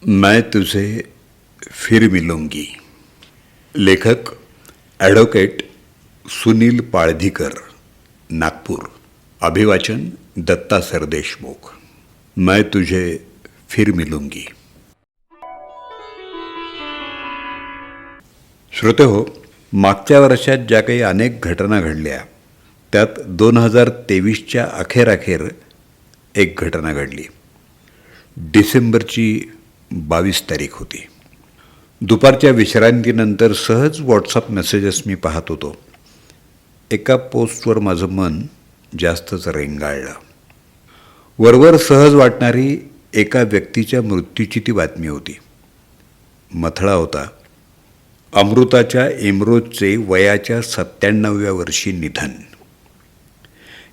मैं तुझे फिर मिलूंगी. लेखक ॲडव्होकेट सुनील पाळधीकर, नागपूर. अभिवाचन दत्ता सरदेशमुख. मैं तुझे फिर मिलूंगी. श्रोतेहो, मागच्या वर्षात ज्या काही अनेक घटना घडल्या त्यात 2023च्या अखेर एक घटना घडली. डिसेंबरची 22 तारीख होती. दुपारच्या विश्रांतीनंतर सहज व्हॉट्सअप मेसेजेस मी पाहत होतो. एका पोस्टवर माझं मन जास्तच रेंगाळलं. वरवर सहज वाटणारी एका व्यक्तीच्या मृत्यूची ती बातमी होती. मथळा होता, अमृताच्या इमरोजचे वयाच्या 97व्या वर्षी निधन.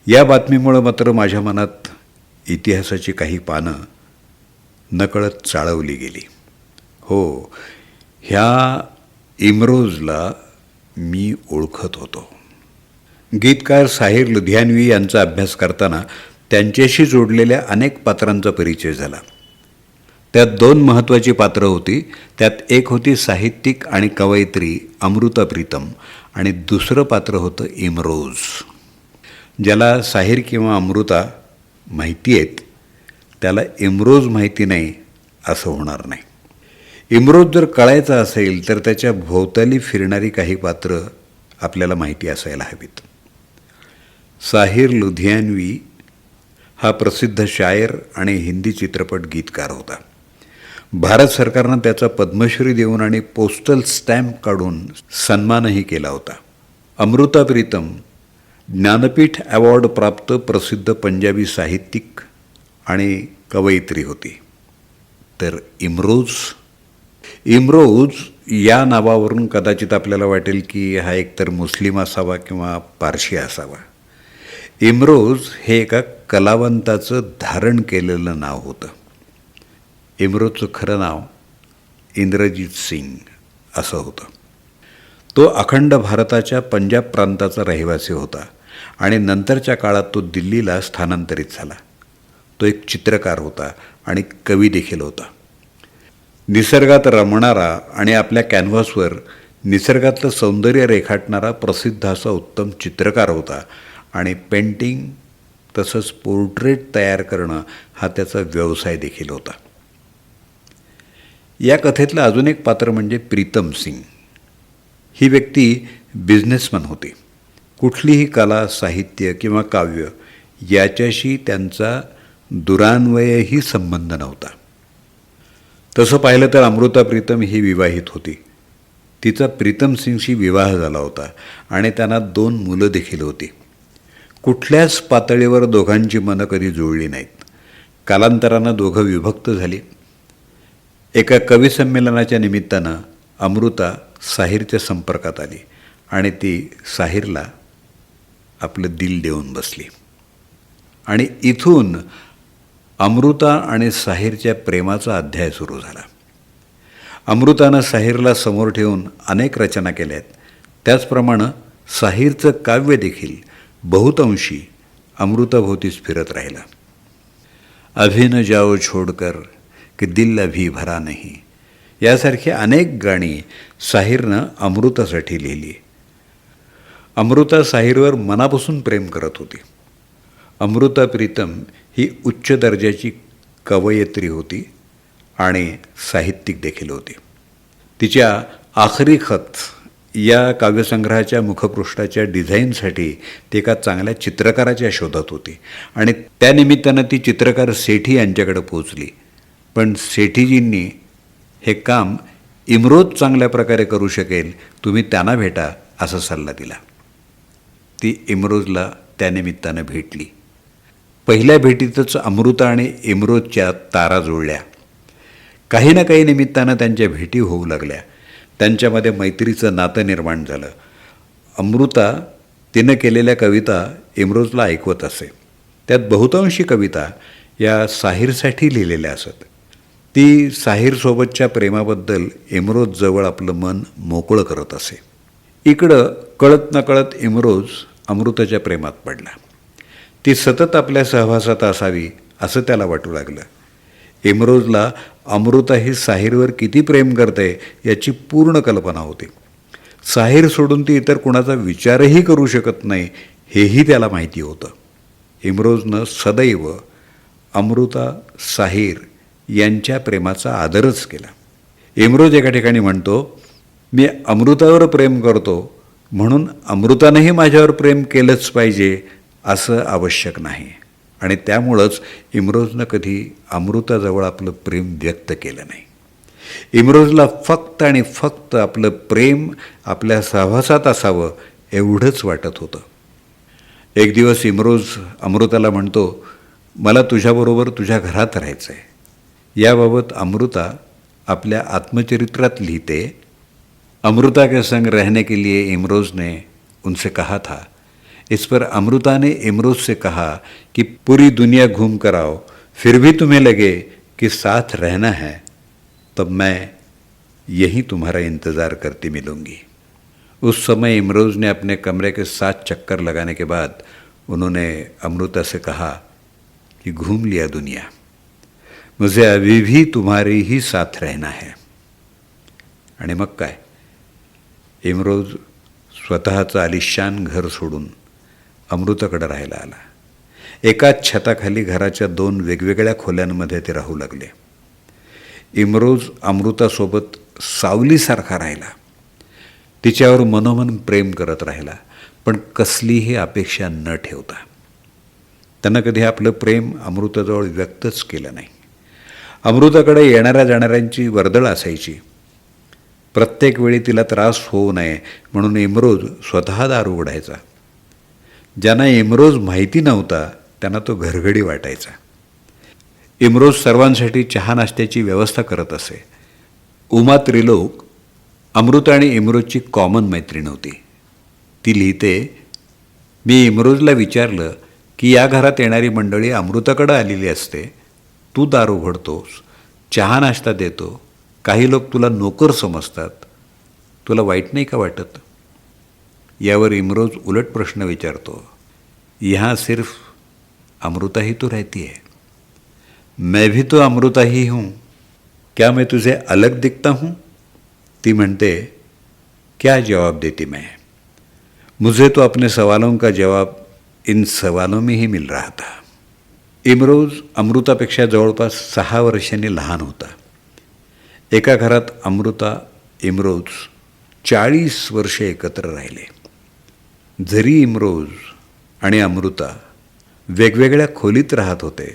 या बातमीमुळं मात्र माझ्या मनात इतिहासाची काही पानं नकळत चाळवली गेली. हो, ह्या इमरोजला मी ओळखत होतो. गीतकार साहिर लुधियानवी यांचा अभ्यास करताना त्यांच्याशी जोडलेल्या अनेक पात्रांचा परिचय झाला. त्यात 2 महत्त्वाची पात्रं होती. त्यात एक होती साहित्यिक आणि कवयित्री अमृता प्रीतम आणि दुसरं पात्र होतं इमरोज. ज्याला साहिर किंवा अमृता माहिती आहेत त्याला इमरोज माहिती नाही असं होणार नाही. इमरोज जर कळायचा असेल तर त्याच्या भोवताली फिरणारी काही पात्रं आपल्याला माहिती असायला हवीत. साहिर लुधियानवी हा प्रसिद्ध शायर आणि हिंदी चित्रपट गीतकार होता. भारत सरकारनं त्याचा पद्मश्री देऊन आणि पोस्टल स्टॅम्प काढून सन्मानही केला होता. अमृता प्रीतम ज्ञानपीठ अवॉर्ड प्राप्त प्रसिद्ध पंजाबी साहित्यिक आणि कवयित्री होती. तर इमरोज या नावावरून कदाचित आपल्याला वाटेल की हा एकतर मुस्लिम असावा किंवा पारशी असावा. इमरोज हे एका कलावंताचं धारण केलेलं नाव होतं. इमरोजचं खरं नाव इंद्रजीत सिंग असं होतं. तो अखंड भारताच्या पंजाब प्रांताचा रहिवासी होता आणि नंतरच्या काळात तो दिल्लीला स्थानांतरित झाला. तो एक चित्रकार होता आणि कवी देखील होता. निसर्गात रमणारा आणि आपल्या कॅनव्हासवर निसर्गातलं सौंदर्य रेखाटणारा प्रसिद्ध असा उत्तम चित्रकार होता आणि पेंटिंग तसंच पोर्ट्रेट तयार करणं हा त्याचा व्यवसाय देखील होता. या कथेतलं अजून एक पात्र म्हणजे प्रीतम सिंग. ही व्यक्ती बिझनेसमन होती. कुठलीही कला, साहित्य किंवा काव्य याच्याशी त्यांचा दुरान्वयही संबंध नव्हता. तसं पाहिलं तर अमृता प्रीतम ही विवाहित होती. तिचा प्रीतम सिंगशी विवाह झाला होता आणि त्यांना 2 मुलं देखील होती. कुठल्याच पातळीवर दोघांची मनं कधी जुळली नाहीत. कालांतरानं दोघं विभक्त झाली. एका कविसंमेलनाच्या निमित्तानं अमृता साहिरच्या संपर्कात आली आणि ती साहिरला आपलं दिल देऊन बसली. आणि इथून अमृता आणि साहिरच्या प्रेमाचा अध्याय सुरू झाला. अमृतानं साहिरला समोर ठेवून अनेक रचना केल्या आहेत. त्याचप्रमाणे साहिरचं काव्य देखील बहुतांशी अमृताभोवतीच फिरत राहिलं. अभी न जाओ छोडकर कि दिल अभी भरा नहीं यासारखी अनेक गाणी साहिरनं अमृतासाठी लिहिली. अमृता साहिरवर मनापासून प्रेम करत होती. अमृता प्रीतम ही उच्च दर्जाची कवयित्री होती आणि साहित्यिक देखील होती. तिच्या आखरी खत या काव्यसंग्रहाच्या मुखपृष्ठाच्या डिझाईनसाठी ती एका चांगल्या चित्रकाराच्या शोधात होती आणि त्यानिमित्तानं ती चित्रकार सेठी यांच्याकडे पोहोचली. पण सेठीजींनी हे काम इमरोज चांगल्या प्रकारे करू शकेल, तुम्ही त्यांना भेटा असा सल्ला दिला. ती इमरोजला त्यानिमित्तानं भेटली. पहिल्या भेटीतच अमृता आणि इमरोजच्या तारा जुळल्या. काही ना काही निमित्तानं त्यांच्या भेटी होऊ लागल्या. त्यांच्यामध्ये मैत्रीचं नातं निर्माण झालं. अमृता तिनं केलेल्या कविता इमरोजला ऐकवत असे. त्यात बहुतांशी कविता या साहिरसाठी लिहिलेल्या असत. ती साहिरसोबतच्या प्रेमाबद्दल इमरोजजवळ आपलं मन मोकळं करत असे. इकडं कळत नकळत इमरोज अमृताच्या प्रेमात पडला. ती सतत आपल्या सहवासात असावी असं त्याला वाटू लागलं. इमरोजला अमृता ही साहिरवर किती प्रेम करते याची पूर्ण कल्पना होती. साहिर सोडून ती इतर कुणाचा विचारही करू शकत नाही हेही त्याला माहिती होतं. इमरोजनं सदैव अमृता साहिर यांच्या प्रेमाचा आदरच केला. इमरोज एका ठिकाणी म्हणतो, मी अमृतावर प्रेम करतो म्हणून अमृतानेही माझ्यावर प्रेम केलंच पाहिजे असं आवश्यक नाही. आणि त्यामुळंच इमरोजनं कधी अमृताजवळ आपलं प्रेम व्यक्त केलं नाही. इमरोजला फक्त आणि फक्त आपलं प्रेम आपल्या सहवासात असावं एवढंच वाटत होतं. एक दिवस इमरोज अमृताला म्हणतो, मला तुझ्याबरोबर तुझ्या घरात राहायचं आहे. याबाबत अमृता आपल्या आत्मचरित्रात लिहिते, अमृता के संग रहने के लिए इमरोज ने उनसे कहा था. इस पर अमृता ने इमरोज से कहा कि पूरी दुनिया घूम कर आओ, फिर भी तुम्हें लगे कि साथ रहना है, तब मैं यहीं तुम्हारा इंतज़ार करती मिलूँगी. उस समय इमरोज ने अपने कमरे के 7 चक्कर लगाने के बाद उन्होंने अमृता से कहा कि घूम लिया दुनिया, मुझे अभी भी तुम्हारी ही साथ रहना है. आणि मग काय, इमरोज स्वतःचं आलिशान घर सोडून अमृताकडे राहायला आला. एकाच छताखाली घराच्या 2 वेगवेगळ्या खोल्यांमध्ये ते राहू लागले. इमरोज अमृतासोबत सावलीसारखा राहिला. तिच्यावर मनोमन प्रेम करत राहिला, पण कसलीही अपेक्षा न ठेवता. त्यानं कधी आपलं प्रेम अमृताजवळ व्यक्तच केलं नाही. अमृताकडे येणाऱ्या जाणाऱ्यांची वर्दळ असायची. प्रत्येक वेळी तिला त्रास होऊ नये म्हणून इमरोज स्वतः दार उघडायचा. ज्यांना इमरोज माहिती नव्हता त्यांना तो घरघडी वाटायचा. इमरोज सर्वांसाठी चहा नाश्त्याची व्यवस्था करत असे. उमा त्रिलोक अमृता आणि इमरोजची कॉमन मैत्रीण होती. ती लिहिते, मी इमरोजला विचारलं की या घरात येणारी मंडळी अमृताकडे आलेली असते, तू दार उघडतोस, चहा नाश्ता देतो, काही लोक तुला नोकर समजतात, तुला वाईट नाही का वाटत? यावर इमरोज उलट प्रश्न विचारतो, यहाँ सिर्फ अमृता ही तो रहती है, मैं भी तो अमृता ही हूँ, क्या मैं तुझे अलग दिखता हूँ? ती म्हणते, क्या जवाब देती मैं, मुझे तो अपने सवालों का जवाब इन सवालों में ही मिल रहा था. इमरोज अमृतापेक्षा जवळपास 6 वर्षांनी लहान होता. एका घरात अमृता इमरोज 40 वर्षे एकत्र राहिले. जरी इमरोज आणि अमृता वेगवेगळ्या खोलीत राहत होते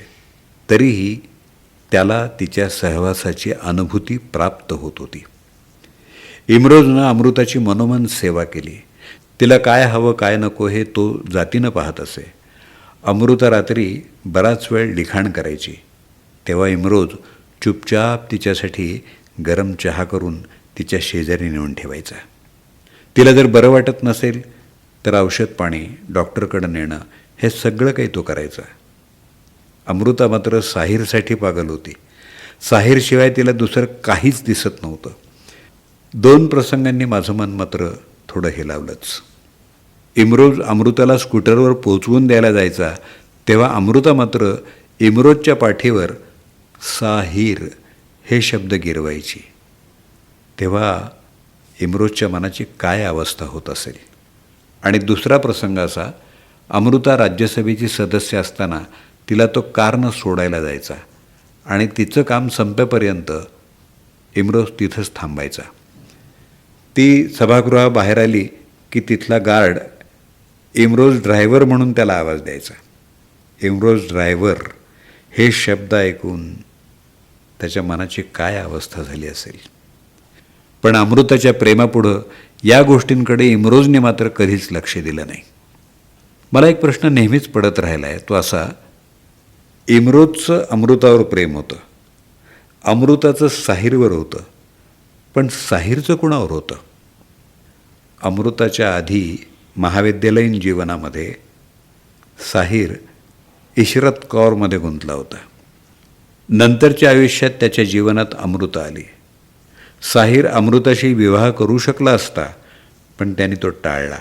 तरीही त्याला तिच्या सहवासाची अनुभूती प्राप्त होत होती. इमरोजनं अमृताची मनोमन सेवा केली. तिला काय हवं काय नको हे तो जातीनं पाहत असे. अमृता रात्री बराच वेळ लिखाण करायची. तेव्हा इमरोज चुपचाप तिच्यासाठी गरम चहा करून तिच्या शेजारी नेऊन ठेवायचा. तिला जर बरं वाटत नसेल तर औषध पाणी, डॉक्टरकडं नेणं हे सगळं काही तो करायचा. अमृता मात्र साहिरसाठी पागल होती. साहिरशिवाय तिला दुसरं काहीच दिसत नव्हतं. 2 प्रसंगांनी माझं मन मात्र थोडं हेलावलंच. इमरोज अमृताला स्कूटरवर पोचवून द्यायला जायचा तेव्हा अमृता मात्र इमरोजच्या पाठीवर साहिर हे शब्द गिरवायची. तेव्हा इमरोजच्या मनाची काय अवस्था होत असेल. आणि दुसरा प्रसंग असा, अमृता राज्यसभेची सदस्य असताना तिला तो कारनं सोडायला जायचा आणि तिचं काम संपेपर्यंत इमरोज तिथंच थांबायचा. ती सभागृहाबाहेर आली की तिथला गार्ड इमरोज ड्रायव्हर म्हणून त्याला आवाज द्यायचा. इमरोज ड्रायव्हर हे शब्द ऐकून त्याच्या मनाची काय अवस्था झाली असेल. पण अमृताच्या प्रेमापुढं या गोष्टींकडे इमरोजने मात्र कधीच लक्ष दिलं नाही. मला एक प्रश्न नेहमीच पडत राहिला आहे, तो असा, इमरोजचं अमृतावर प्रेम होतं, अमृताचं साहिरवर होतं, पण साहिरचं कुणावर होतं? अमृताच्या आधी महाविद्यालयीन जीवनामध्ये साहिर इशरत कौरमध्ये गुंतला होता. नंतरच्या आयुष्यात त्याच्या जीवनात अमृता आली. साहिर अमृताशी विवाह करू शकला असता, पण त्याने तो टाळला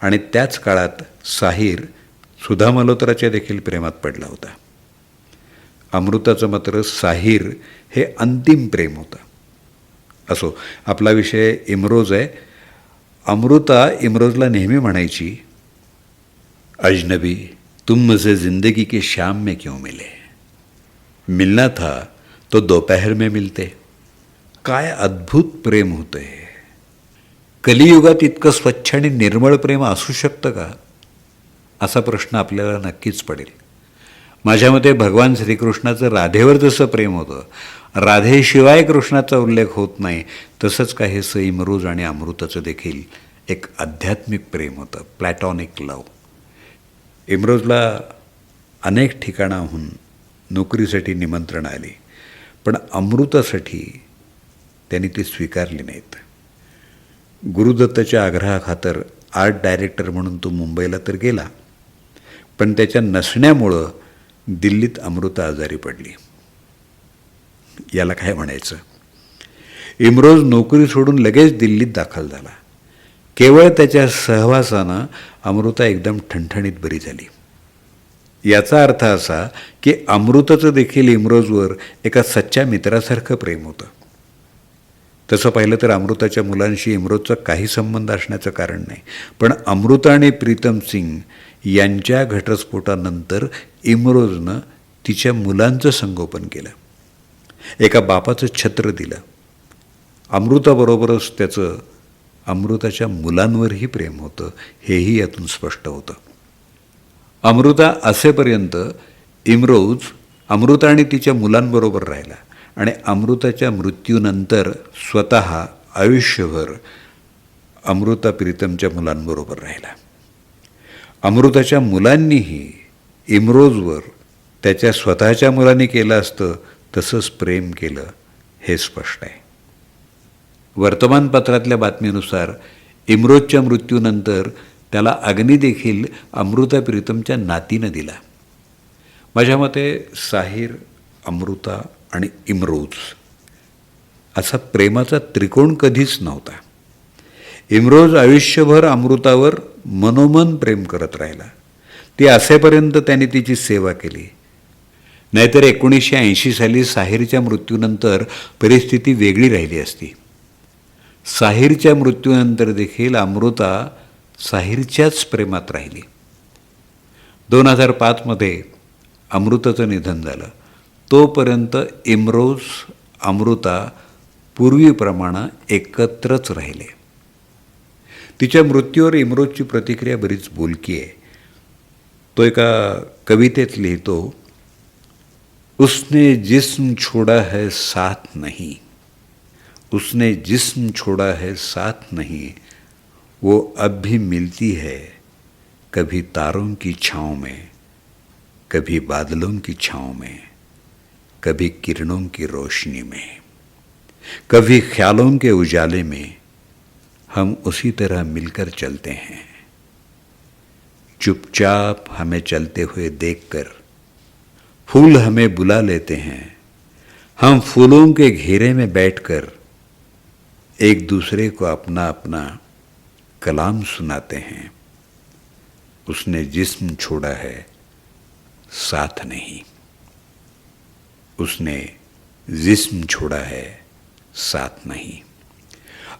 आणि त्याच काळात साहिर सुधा मल्होत्राच्या देखील प्रेमात पडला होता. अमृताचं मात्र साहिर हे अंतिम प्रेम होतं. असो, आपला विषय इमरोज आहे. अमृता इमरोजला नेहमी म्हणायची, अजनबी तुम मुझे जिंदगी के शाम में क्यों मिले, मिलना था तो दोपहर में मिलते. काय अद्भुत प्रेम होतं हे. कलियुगात इतकं स्वच्छ आणि निर्मळ प्रेम असू शकतं का, असा प्रश्न आपल्याला नक्कीच पडेल. माझ्या मते भगवान श्रीकृष्णाचं राधेवर जसं प्रेम होतं, राधेशिवाय कृष्णाचा उल्लेख होत नाही, तसंच काहीसं इमरोज आणि अमृताचं देखील एक आध्यात्मिक प्रेम होतं, प्लॅटॉनिक लव. इमरोजला अनेक ठिकाणाहून नोकरीसाठी निमंत्रण आली, पण अमृतासाठी त्यांनी ती स्वीकारली नाहीत. गुरुदत्ताच्या आग्रहाखातर आर्ट डायरेक्टर म्हणून तो मुंबईला तर गेला, पण त्याच्या नसण्यामुळं दिल्लीत अमृता आजारी पडली. याला काय म्हणायचं. इमरोज नोकरी सोडून लगेच दिल्लीत दाखल झाला. केवळ त्याच्या सहवासानं अमृता एकदम ठणठणीत बरी झाली. याचा अर्थ असा की अमृताचं देखील इमरोजवर एका सच्च्या मित्रासारखं प्रेम होतं. तसं पाहिलं तर अमृताच्या मुलांशी इमरोजचा काही संबंध असण्याचं कारण नाही, पण अमृता आणि प्रीतम सिंग यांच्या घटस्फोटानंतर इमरोजनं तिच्या मुलांचं संगोपन केलं, एका बापाचं छत्र दिलं. अमृताबरोबरच त्याचं अमृताच्या मुलांवरही प्रेम होतं, हेही यातून स्पष्ट होतं. अमृता असेपर्यंत इमरोज अमृता आणि तिच्या मुलांबरोबर राहिला आणि अमृताच्या मृत्यूनंतर स्वतः आयुष्यभर अमृता प्रीतमच्या मुलांबरोबर राहिला. अमृताच्या मुलांनीही इमरोजवर त्याच्या स्वतःच्या मुलांनी केलं असतं तसंच प्रेम केलं, हे स्पष्ट आहे. वर्तमानपत्रातल्या बातमीनुसार इमरोजच्या मृत्यूनंतर त्याला अग्नी देखील अमृता प्रीतमच्या नातीनं दिला. माझ्या मते साहिर, अमृता आणि इमरोज असा प्रेमाचा त्रिकोण कधीच नव्हता. इमरोज आयुष्यभर अमृतावर मनोमन प्रेम करत राहिला. ती असेपर्यंत त्याने तिची सेवा केली. नाहीतर 1980 साली साहिरच्या मृत्यूनंतर परिस्थिती वेगळी राहिली असती. साहिरच्या मृत्यूनंतर देखील अमृता साहिरच्याच प्रेमात राहिली. 2005 अमृताचं निधन झालं. तोपर्यंत इमरोज अमृता पूर्वीप्रमाणे एकत्रच राहिले. तिच्या मृत्यूवर इमरोजची प्रतिक्रिया बरीच बोलकी आहे. तो एका कवितेत लिहितो, उसने जिस्म छोड़ा है साथ नहीं, उसने जिस्म छोड़ा है साथ नहीं, वो अब भी मिलती है कभी तारों की छाँव में, कभी बादलों की छाँव में, कभी किरणों की रोशनी में, कभी ख्यालों के उजाले में, हम उसी तरह मिलकर चलते हैं. चुपचाप हमें चलते हुए देखकर फूल हमें बुला लेते हैं. हम फूलों के घेरे में बैठकर एक दूसरे को अपना अपना कलाम सुनाते हैं. उसने जिस्म छोड़ा है साथ नहीं, उसने जिस्म छोड़ा है साथ नहीं.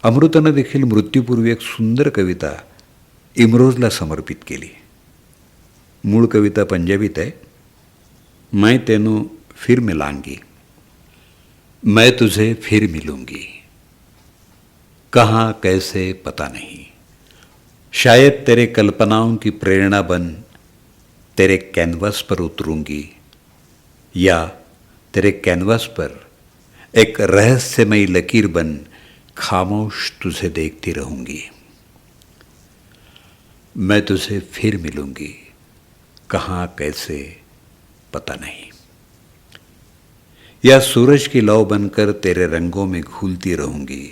अमृतानं देखील मृत्यूपूर्वी एक सुंदर कविता इमरोजला समर्पित केली. मूळ कविता पंजाबीत आहे. मैं तेनू फिर मिलांगी, मैं तुझे फिर मिलूंगी, कहाँ कैसे पता नहीं, शायद तेरे कल्पनाओं की प्रेरणा बन तेरे कैनवास पर उतरूंगी, या तेरे कैनवास पर एक रहस्यमयी लकीर बन खामोश तुझे देखती रहूंगी. मैं तुझे फिर मिलूंगी, कहाँ कैसे पता नहीं, या सूरज की लौ बनकर तेरे रंगों में घूलती रहूंगी,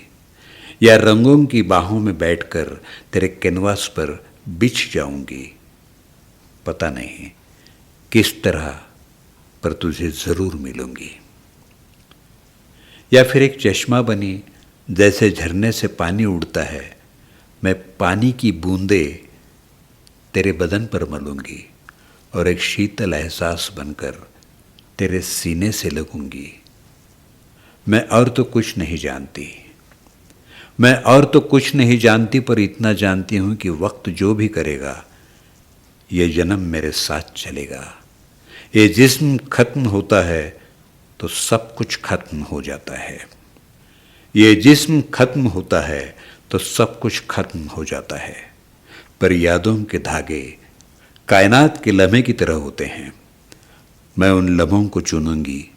या रंगों की बाहों में बैठकर तेरे कैनवास पर बिछ जाऊंगी. पता नहीं किस तरह पर तुझे ज़रूर मिलूंगी. या फिर एक चश्मा बनी, जैसे झरने से पानी उड़ता है, मैं पानी की बूंदें तेरे बदन पर मलूंगी और एक शीतल एहसास बनकर तेरे सीने से लगूंगी। मैं और तो कुछ नहीं जानती, मैं और तो कुछ नहीं जानती, पर इतना जानती हूं कि वक्त जो भी करेगा ये जन्म मेरे साथ चलेगा। ये जिस्म खत्म होता है तो सब कुछ खत्म हो जाता है। ये जिस्म खत्म होता है तो सब कुछ खत्म हो जाता है, पर यादों के धागे कायनात के लम्हे की तरह होते हैं। मैं उन लम्हों को चुनूंगी,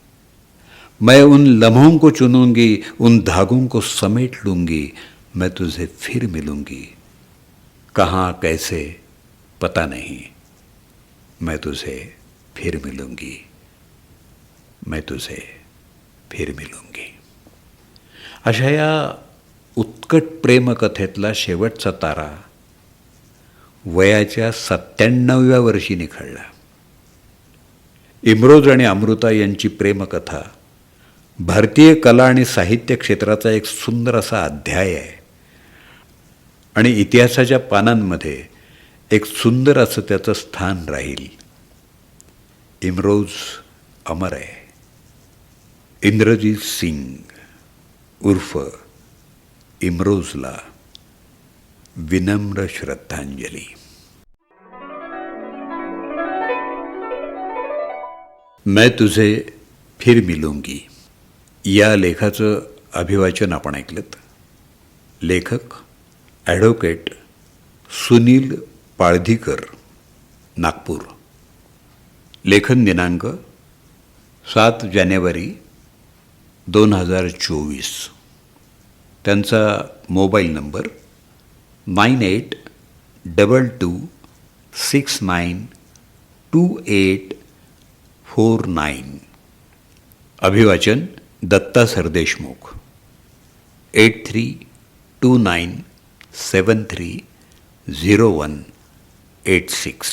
मैं उन लम्हों को चुनूंगी, उन धागों को समेट लूंगी। मैं तुझे फिर मिलूंगी, कहाँ कैसे पता नहीं, मैं तुझे फिर मिलूंगी, मैं तुझे फिर मिलूंगी। अशा या उत्कट प्रेमकथेतला शेवटचा तारा वयाच्या 97व्या वर्षी निखळला. इम्रोज आणि अमृता यांची प्रेमकथा भारतीय कला आणि साहित्य क्षेत्राचा एक सुंदर असा अध्याय आहे आणि इतिहासाच्या पानांमध्ये एक सुंदर असं त्याचं स्थान राहील. इम्रोज अमर आहे. इंद्रजीत सिंग उर्फ इम्रोजला विनम्र श्रद्धांजली. मैं तुझे फिर मिलूंगी या लेखाचं अभिवाचन आपण ऐकलं. लेखक ॲडव्होकेट सुनील पाळधीकर, नागपूर. लेखन दिनांक 7 जानेवारी 2024. त्यांचा मोबाईल नंबर 9822692849. अभिवाचन दत्ता सरदेशमुख. 8329730186.